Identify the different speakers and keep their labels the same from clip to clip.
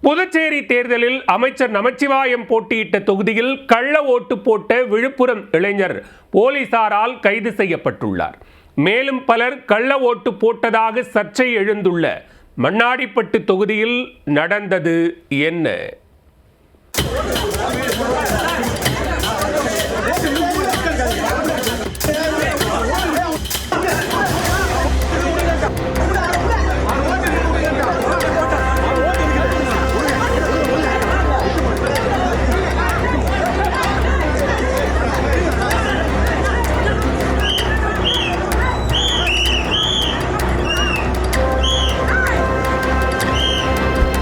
Speaker 1: புதுச்சேரி தேர்தலில் அமைச்சர் நமச்சிவாயம் போட்டியிட்ட தொகுதியில் கள்ள ஓட்டு போட்ட விழுப்புரம் இளைஞர் போலீசாரால் கைது செய்யப்பட்டுள்ளார். மேலும் பலர் கள்ள ஓட்டு போட்டதாக சர்ச்சை எழுந்துள்ள மண்ணாடிப்பட்டு தொகுதியில் நடந்தது என்ன?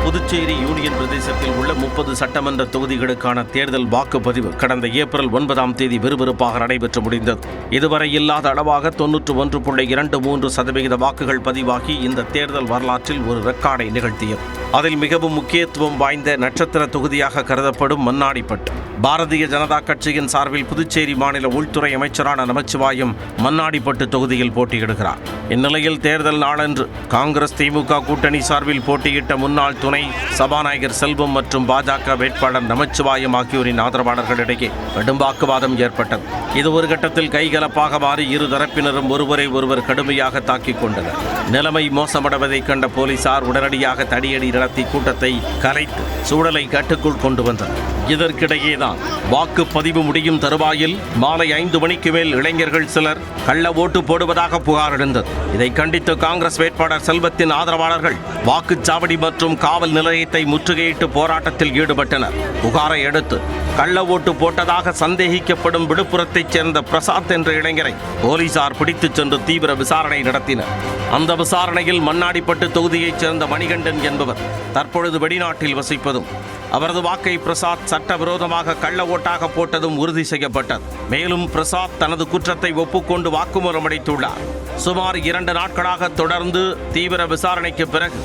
Speaker 2: புதுச்சேரி யூனியன் பிரதேசத்தில் உள்ள 30 சட்டமன்ற தொகுதிகளுக்கான தேர்தல் வாக்குப்பதிவு கடந்த ஏப்ரல் 9ஆம் தேதி விறுவிறுப்பாக நடைபெற்று முடிந்தது. இதுவரை இல்லாத அளவாக 91.23% வாக்குகள் பதிவாகி இந்த தேர்தல் வரலாற்றில் ஒரு ரெக்கார்டை நிகழ்த்தியது. அதில் மிகவும் முக்கியத்துவம் வாய்ந்த நட்சத்திர தொகுதியாக கருதப்படும் மண்ணாடிப்பட்டு. பாரதிய ஜனதா கட்சியின் சார்பில் புதுச்சேரி மாநில உள்துறை அமைச்சரான நமச்சிவாயம் மண்ணாடிப்பட்டு தொகுதியில் போட்டியிடுகிறார். இந்நிலையில் தேர்தல் நாளன்று காங்கிரஸ் திமுக கூட்டணி சார்பில் போட்டியிட்ட முன்னாள் துணை சபாநாயகர் செல்வம் மற்றும் பாஜக வேட்பாளர் நமச்சிவாயம் ஆகியோரின் ஆதரவாளர்களிடையே கடும் வாக்குவாதம் ஏற்பட்டது. இது ஒரு கட்டத்தில் கைகலப்பாக மாறி இரு தரப்பினரும் ஒருவரை ஒருவர் கடுமையாக தாக்கிக் கொண்டனர். நிலைமை மோசமடைவதைக் கண்ட போலீசார் உடனடியாக தடியடி நடத்தி கூட்டத்தை கலைத்து சூழலை கட்டுக்குள் கொண்டு வந்தனர். இதற்கிடையேதான் வாக்குப்பதிவு முடியும் தருவாயில் மாலை 5 மணிக்கு மேல் இளைஞர்கள் சிலர் கள்ள ஓட்டு போடுவதாக புகார் எழுந்தது. இதை கண்டித்து காங்கிரஸ் வேட்பாளர் செல்வத்தின் ஆதரவாளர்கள் வாக்குச்சாவடி மற்றும் காவல் நிலையத்தை முற்றுகையிட்டு போராட்டத்தில் ஈடுபட்டனர். புகாரை அடுத்து கள்ள ஓட்டு போட்டதாக சந்தேகிக்கப்படும் விழுப்புரத்தைச் சேர்ந்த பிரசாத் என்ற இளைஞரை போலீசார் பிடித்துச் சென்று தீவிர விசாரணை நடத்தினர். அந்த விசாரணையில் மண்ணாடிப்பட்டு தொகுதியைச் சேர்ந்த மணிகண்டன் என்பவர் தற்பொழுது வெளிநாட்டில் வசிப்பதும் அவரது வாக்கை பிரசாத் சட்டவிரோதமாக கள்ள ஓட்டாக போட்டதும் உறுதி செய்யப்பட்டது. மேலும் பிரசாத் தனது குற்றத்தை ஒப்புக்கொண்டு வாக்குமூலம் அளித்துள்ளார். சுமார் 2 நாட்களாக தொடர்ந்து தீவிர விசாரணைக்கு பிறகு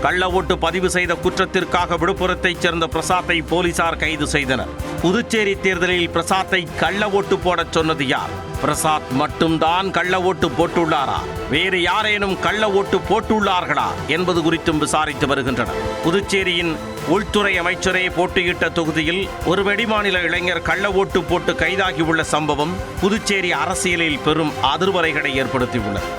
Speaker 2: கள்ள ஓட்டு பதிவு செய்த குற்றத்திற்காக விழுப்புரத்தைச் சேர்ந்த பிரசாத்தை போலீசார் கைது செய்தனர். புதுச்சேரி தேர்தலில் பிரசாத்தை கள்ள ஓட்டு போடச் சொன்னது யார்? பிரசாத் மட்டும்தான் கள்ள ஓட்டு போட்டுள்ளாரா? வேறு யாரேனும் கள்ள ஓட்டு போட்டுள்ளார்களா என்பது குறித்தும் விசாரித்து வருகின்றனர். புதுச்சேரியின் உள்துறை அமைச்சரே போட்டியிட்ட தொகுதியில் ஒரு வெளிமாநில இளைஞர் கள்ள ஓட்டு போட்டு கைதாகியுள்ள சம்பவம் புதுச்சேரி அரசியலில் பெரும் அதிர்வலைகளை ஏற்படுத்தியுள்ளது.